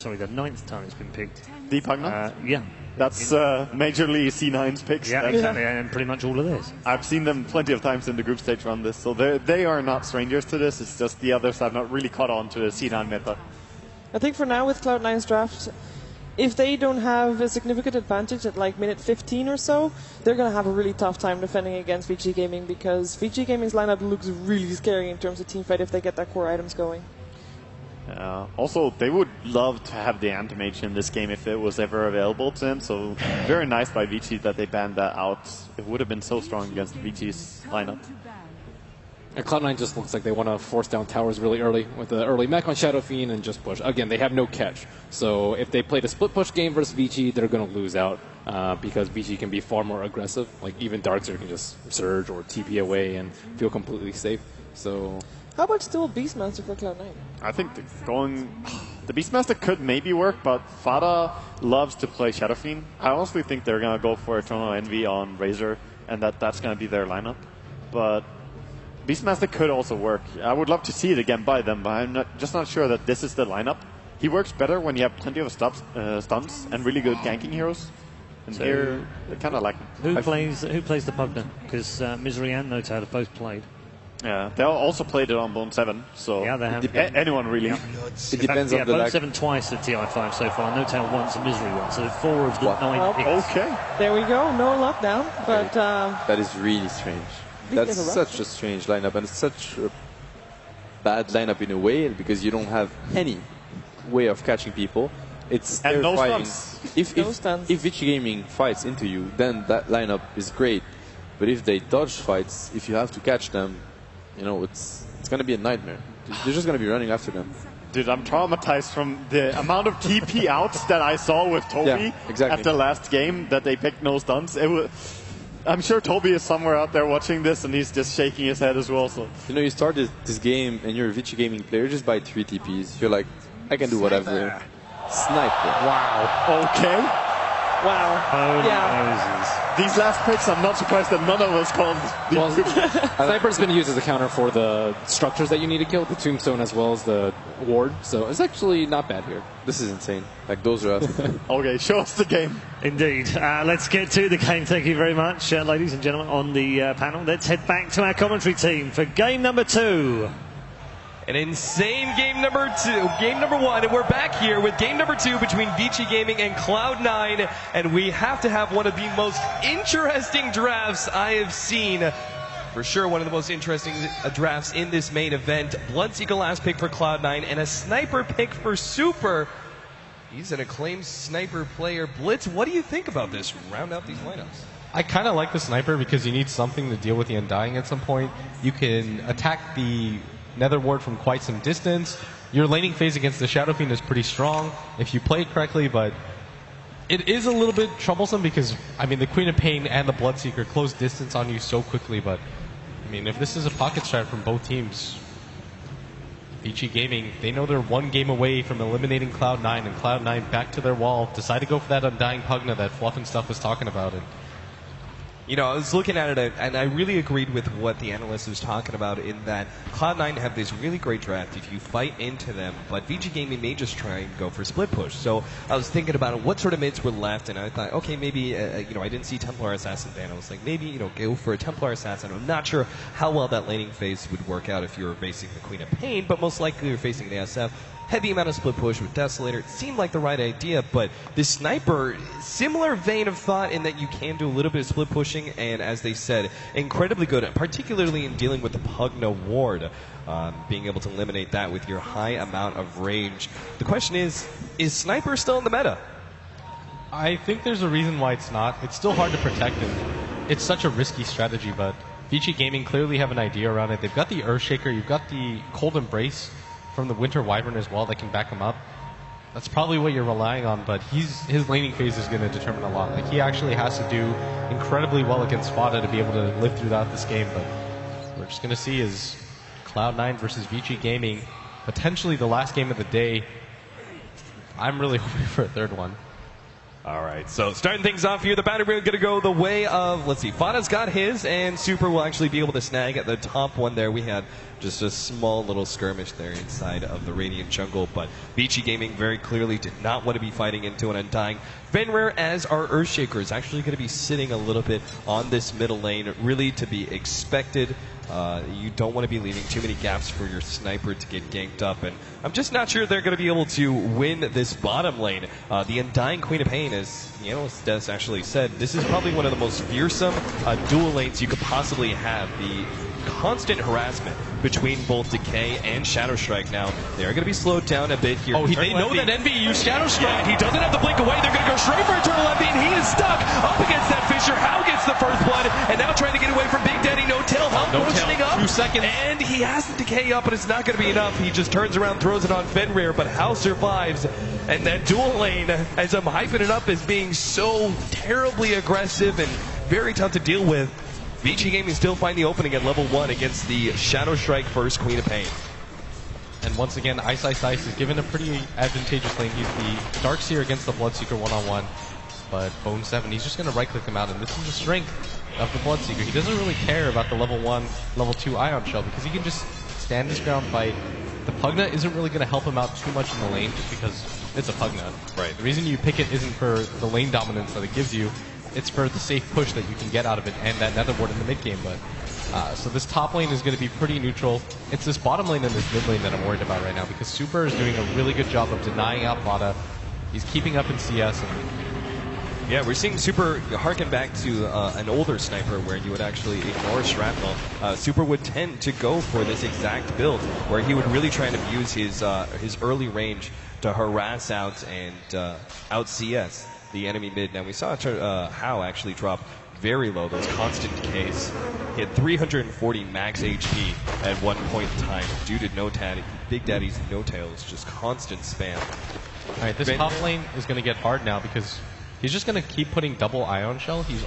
Sorry, the 9th time it's been picked. Deep Pugna? Yeah. That's majorly C9's picks. Yeah, exactly, and pretty much all of this. I've seen them plenty of times in the group stage run this, so they are not strangers to this. It's just the others have not really caught on to the C9 meta. I think for now with Cloud9's draft, if they don't have a significant advantage at like minute 15 or so, they're going to have a really tough time defending against VG Gaming, because VG Gaming's lineup looks really scary in terms of teamfight if they get their core items going. Also, they would love to have the Anti-Mage in this game if it was ever available to them, so very nice by VG that they banned that out. It would have been so strong against VG's lineup. And Cloud9 just looks like they want to force down towers really early with the early mech on Shadow Fiend and just push. Again, they have no catch. So if they played a split push game versus VG, they're going to lose out because VG can be far more aggressive. Like even Darkseer can just surge or TP away and feel completely safe. So how about still Beastmaster for Cloud9? I think the Beastmaster could maybe work, but Fada loves to play Shadow Fiend. I honestly think they're going to go for Eternal Envy on Razor, and that's going to be their lineup. But Beastmaster could also work. I would love to see it again by them, but I'm just not sure that this is the lineup. He works better when you have plenty of stuns and really good ganking heroes. And so here, they kind of like him. Who plays the Pugna? Because Misery and Nota have both played. Yeah, they also played it on Bone 7, so yeah, they have. Anyone really. Yeah. It depends on the Bone 7 twice at TI5 so far, Nota once, and Misery once. So 4 of the 9 picks. Okay. There we go, no lockdown, but that is really strange. That's such a strange lineup, and it's such a bad lineup in a way because you don't have any way of catching people. It's and terrifying. No stuns. If VG Gaming fights into you, then that lineup is great. But if they dodge fights, if you have to catch them, you know, it's going to be a nightmare. They're just going to be running after them. Dude, I'm traumatized from the amount of TP outs that I saw with Toby at the last game that they picked no stuns. I'm sure Toby is somewhere out there watching this and he's just shaking his head as well. So you know, you started this game and you're a VG Gaming player, just buy 3 TPs. You're like, I can do whatever. Sniper. Wow. Okay. Wow. Oh, yeah. These last picks, I'm not surprised that none of us called. Well, Sniper's been used as a counter for the structures that you need to kill, the Tombstone as well as the Ward. So it's actually not bad here. This is insane. Like, those are Okay, show us the game. Indeed. Let's get to the game. Thank you very much, ladies and gentlemen, on the panel. Let's head back to our commentary team for game number 2. An insane game number 1, and we're back here with game number 2 between VG Gaming and Cloud9, and we have to have one of the most interesting drafts I have seen. For sure, one of the most interesting drafts in this main event. Bloodseeker last pick for Cloud9, and a sniper pick for Super. He's an acclaimed sniper player. Blitz, what do you think about this? Round out these lineups. I kind of like the sniper because you need something to deal with the Undying at some point. You can attack the Nether Ward from quite some distance. Your laning phase against the Shadow Fiend is pretty strong if you play it correctly, but it is a little bit troublesome because, I mean, the Queen of Pain and the Bloodseeker close distance on you so quickly, but, I mean, if this is a pocket strat from both teams, VG Gaming, they know they're 1 game away from eliminating Cloud9, and Cloud9 back to their wall, decide to go for that Undying Pugna that Fluff and Stuff was talking about. And you know, I was looking at it, and I really agreed with what the analyst was talking about in that Cloud9 have this really great draft if you fight into them, but VG Gaming may just try and go for split push. So I was thinking about what sort of mids were left, and I thought, okay, maybe, you know, I didn't see Templar Assassin ban. I was like, maybe, you know, go for a Templar Assassin. I'm not sure how well that laning phase would work out if you were facing the Queen of Pain, but most likely you're facing the SF. Heavy amount of split push with Desolator. It seemed like the right idea, but this sniper, similar vein of thought in that you can do a little bit of split pushing, and as they said, incredibly good, particularly in dealing with the Pugna Ward, being able to eliminate that with your high amount of range. The question is sniper still in the meta? I think there's a reason why it's not. It's still hard to protect him. It's such a risky strategy, but VG Gaming clearly have an idea around it. They've got the Earthshaker, you've got the Cold Embrace from the Winter Wyvern as well that can back him up. That's probably what you're relying on, but his laning phase is going to determine a lot. Like, he actually has to do incredibly well against Fada to be able to live throughout this game, but we're just going to see is Cloud9 versus VG Gaming, potentially the last game of the day. I'm really hoping for a third one. All right, so starting things off here, the battle room going to go the way of, let's see, Fada's got his, and Super will actually be able to snag at the top one there. We had just a small little skirmish there inside of the Radiant Jungle, but Vici Gaming very clearly did not want to be fighting into an Undying. Fenrir, as our Earthshaker, is actually going to be sitting a little bit on this middle lane, really to be expected. You don't want to be leaving too many gaps for your sniper to get ganked up, and I'm just not sure they're going to be able to win this bottom lane. The Undying Queen of Pain, as the analyst Des actually said, this is probably one of the most fearsome dual lanes you could possibly have. The constant harassment between both Decay and Shadow Strike. Now, they're going to be slowed down a bit here. Oh, they know that Envy used Shadow Strike. He doesn't have to blink away. They're going to go straight for Eternal Envy, and he is stuck up against that Fissure. How gets the first blood, and now trying to get away from Big Daddy. No tail, help motioning up. 2 seconds. And he has the Decay up, but it's not going to be enough. He just turns around, throws it on Fenrir, but Hal survives. And that dual lane, as I'm hyping it up as being so terribly aggressive and very tough to deal with, Vici Gaming still find the opening at level 1 against the Shadow Strike first Queen of Pain. And once again, Ice is given a pretty advantageous lane. He's the Darkseer against the Bloodseeker one-on-one. But Bone 7, he's just going to right-click him out, and this is the strength of the Bloodseeker. He doesn't really care about the level 1, level 2 Ion Shell, because he can just stand his ground, fight. The Pugna isn't really going to help him out too much in the lane, just because it's a Pugna. Right. The reason you pick it isn't for the lane dominance that it gives you, it's for the safe push that you can get out of it and that nether ward in the mid game. But so this top lane is going to be pretty neutral. It's this bottom lane and this mid lane that I'm worried about right now, because Super is doing a really good job of denying out Fada. He's keeping up in CS. And yeah, we're seeing Super harken back to an older sniper where you would actually ignore Shrapnel. Super would tend to go for this exact build where he would really try and abuse his early range to harass out and out CS the enemy mid. Now we saw Hao actually drop very low, those constant decays. He had 340 max HP at one point in time due to Big Daddy's no tails, just constant spam. Alright, this top lane is going to get hard now because he's just going to keep putting double Ion Shell. He's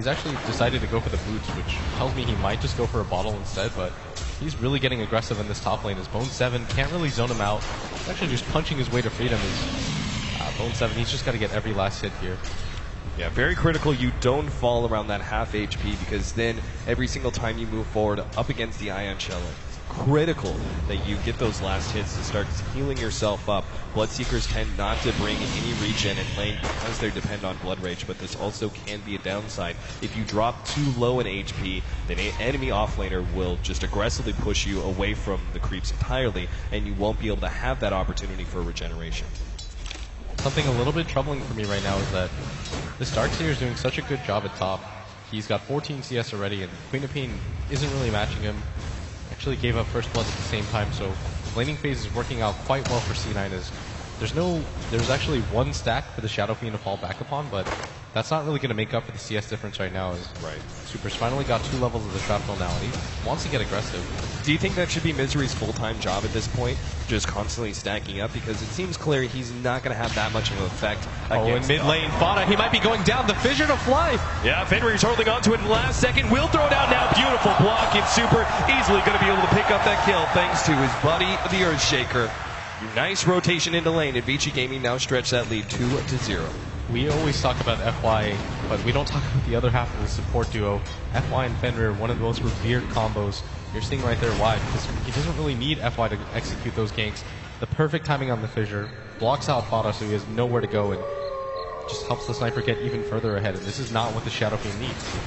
actually decided to go for the boots, which tells me he might just go for a bottle instead, but he's really getting aggressive in this top lane. His Bone 7 can't really zone him out. He's actually just punching his way to freedom. Bone 7, he's just got to get every last hit here. Yeah, very critical you don't fall around that half HP, because then every single time you move forward up against the Ion Shell, it's critical that you get those last hits to start healing yourself up. Bloodseekers tend not to bring any regen in lane because they depend on Blood Rage, but this also can be a downside. If you drop too low in HP, then an enemy offlaner will just aggressively push you away from the creeps entirely, and you won't be able to have that opportunity for regeneration. Something a little bit troubling for me right now is that this Darkseer is doing such a good job at top. He's got 14 CS already, and Queen of Pain isn't really matching him. Actually gave up first blood at the same time, so the laning phase is working out quite well for C9. There's actually one stack for the Shadow Fiend to fall back upon, but that's not really going to make up for the CS difference right now. Right. Super's finally got 2 levels of the Shrapnel now, and he wants to get aggressive. Do you think that should be Misery's full-time job at this point? Just constantly stacking up? Because it seems clear he's not going to have that much of an effect. In mid lane, Fada, he might be going down. The Fissure to fly. Yeah, Fenrir's holding on to it in the last second. Will throw it out now. Beautiful block, and Super easily going to be able to pick up that kill thanks to his buddy, the Earthshaker. Nice rotation into lane, and Vici Gaming now stretch that lead 2-0. We always talk about FY, but we don't talk about the other half of the support duo. FY and Fenrir, one of the most revered combos. You're seeing right there why, because he doesn't really need FY to execute those ganks. The perfect timing on the Fissure, blocks out Fada so he has nowhere to go, and just helps the sniper get even further ahead. And this is not what the Shadow Fiend needs.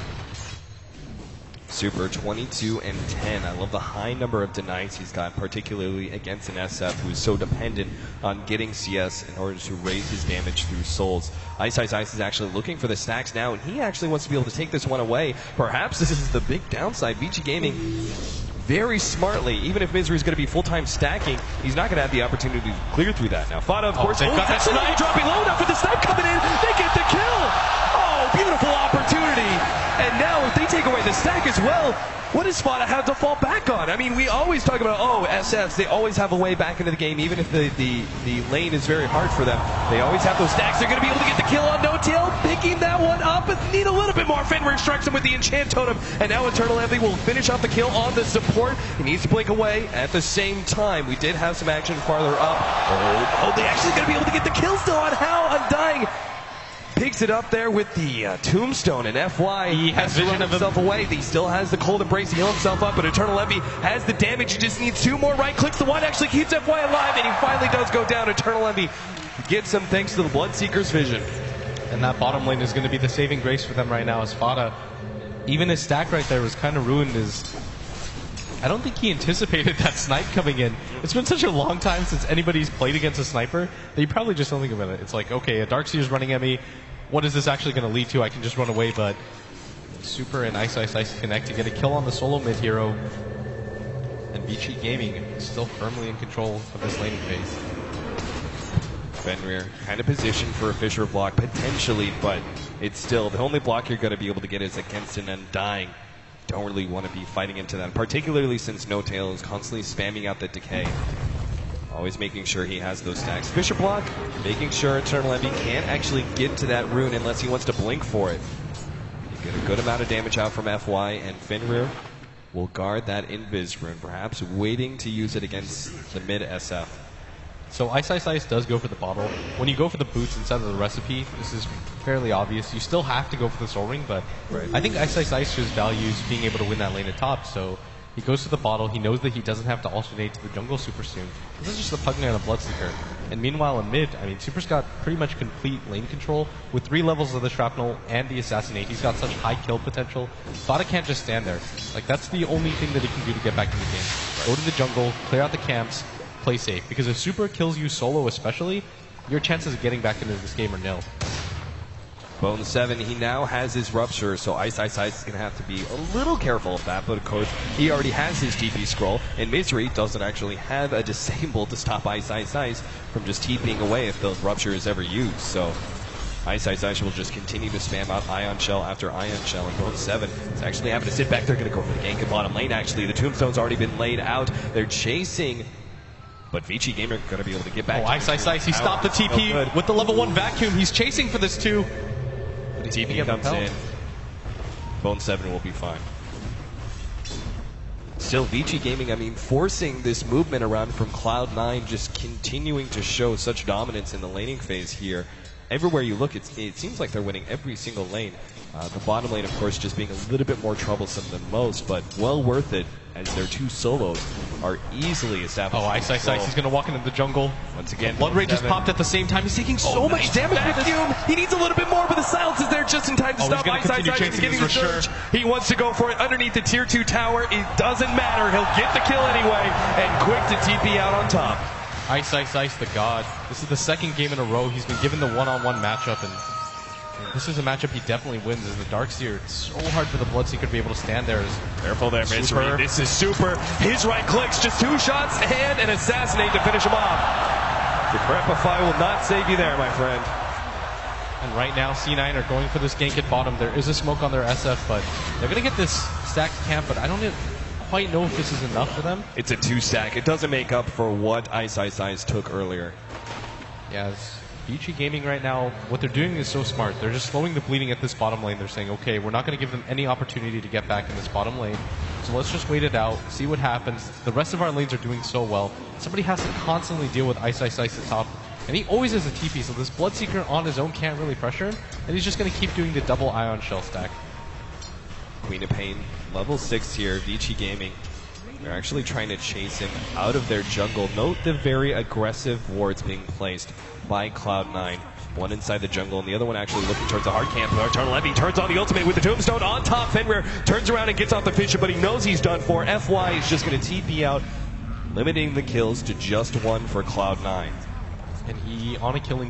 Super 22 and 10. I love the high number of denies he's got, particularly against an SF who's so dependent on getting CS in order to raise his damage through souls. Ice is actually looking for the stacks now, and he actually wants to be able to take this one away. Perhaps this is the big downside. Vici Gaming very smartly, even if Misery is going to be full-time stacking, he's not going to have the opportunity to clear through that. Now, Fada, of course, they've got that snipe dropping low enough for the snipe coming in. They get the kill. Oh, beautiful opportunity. And now, if they take away the stack as well, what does Fada have to fall back on? I mean, we always talk about, SFs, they always have a way back into the game, even if the lane is very hard for them. They always have those stacks. They're going to be able to get the kill on No Tail, picking that one up, but need a little bit more. Fenrir strikes him with the Enchant Totem, and now Eternal Envy will finish off the kill on the support. He needs to blink away. At the same time, we did have some action farther up. Oh, they actually going to be able to get the kill still on Hal Undying. picks it up there with the tombstone, and FY He has to run vision of himself away. He still has the cold embrace to heal himself up, but Eternal Envy has the damage. He just needs 2 more right clicks. The one actually keeps FY alive, and he finally does go down. Eternal Envy gets him thanks to the Bloodseeker's vision. And that bottom lane is going to be the saving grace for them right now as Fada. Even his stack right there was kind of ruined. I don't think he anticipated that snipe coming in. It's been such a long time since anybody's played against a sniper that you probably just don't think about it. It's like, okay, a Darkseer's running at me. What is this actually going to lead to? I can just run away, but Super and Ice connect to get a kill on the solo mid hero. And Vici Gaming is still firmly in control of this laning phase. Fenrir kind of positioned for a Fissure block, potentially, but it's still the only block you're going to be able to get is against an Undying. Don't really want to be fighting into that, particularly since No Tail is constantly spamming out that decay. Always making sure he has those stacks. Fissure block, making sure Eternal Envy can't actually get to that rune unless he wants to blink for it. You get a good amount of damage out from FY, and Fenrir will guard that Invis rune, perhaps waiting to use it against the mid SF. So Ice does go for the bottle. When you go for the boots instead of the recipe, this is fairly obvious. You still have to go for the Soul Ring, but I think Ice just values being able to win that lane at top, so he goes to the bottle. He knows that he doesn't have to alternate to the jungle super soon. This is just the Pug Knight and a Bloodseeker. And meanwhile in mid, I mean, Super's got pretty much complete lane control with 3 levels of the Shrapnel and the Assassinate. He's got such high kill potential. Fada can't just stand there. Like, that's the only thing that he can do to get back in the game. Go to the jungle, clear out the camps, play safe. Because if Super kills you solo especially, your chances of getting back into this game are nil. Bone 7, he now has his Rupture, so Ice is going to have to be a little careful of that, but of course, he already has his TP scroll, and Misery doesn't actually have a disable to stop Ice from just TPing away if the Rupture is ever used, so Ice will just continue to spam out Ion Shell after Ion Shell, and Bone 7 is actually having to sit back. They're going to go for the gank in bottom lane, actually. The Tombstone's already been laid out. They're chasing, but Vici Gamer going to be able to get back. Oh, Ice. He stopped the TP with the level 1 vacuum. He's chasing for this too. TP comes in. Bone 7 will be fine. Still, Vici Gaming, I mean, forcing this movement around from Cloud9, just continuing to show such dominance in the laning phase here. Everywhere you look, it seems like they're winning every single lane. The bottom lane, of course, just being a little bit more troublesome than most, but well worth it as their 2 solos are easily established. Oh, Ice. He's going to walk into the jungle. Once again, Blood Rage just popped at the same time. He's taking so much damage with this. He needs a little bit more, but the silence is there just in time to stop Ice. He's getting the surge. He wants to go for it underneath the tier 2 tower. It doesn't matter. He'll get the kill anyway, and quick to TP out on top. Ice, the god. This is the 2nd game in a row. He's been given the one-on-one matchup, and this is a matchup he definitely wins as the Darkseer. It's so hard for the Bloodseeker to be able to stand there. Careful there, Misery. This is Super. His right clicks, just 2 shots and an Assassinate to finish him off. The Crepify will not save you there, my friend. And right now, C9 are going for this gank at bottom. There is a smoke on their SF, but they're going to get this stacked camp, but I don't quite know if this is enough for them. It's a 2-stack. It doesn't make up for what Ice took earlier. Yeah, Vici Gaming right now, what they're doing is so smart. They're just slowing the bleeding at this bottom lane. They're saying, okay, we're not going to give them any opportunity to get back in this bottom lane. So let's just wait it out, see what happens. The rest of our lanes are doing so well. Somebody has to constantly deal with Ice at top. And he always has a TP, so this Bloodseeker on his own can't really pressure him. And he's just going to keep doing the double Ion Shell stack. Queen of Pain, level 6 here, Vici Gaming. They're actually trying to chase him out of their jungle. Note the very aggressive wards being placed by Cloud9. One inside the jungle, and the other one actually looking towards the hard camp. Eternal Envy turns on the ultimate with the Tombstone on top. Fenrir turns around and gets off the Fissure, but he knows he's done for. FY is just going to TP out, limiting the kills to just 1 for Cloud9. And he, on a killing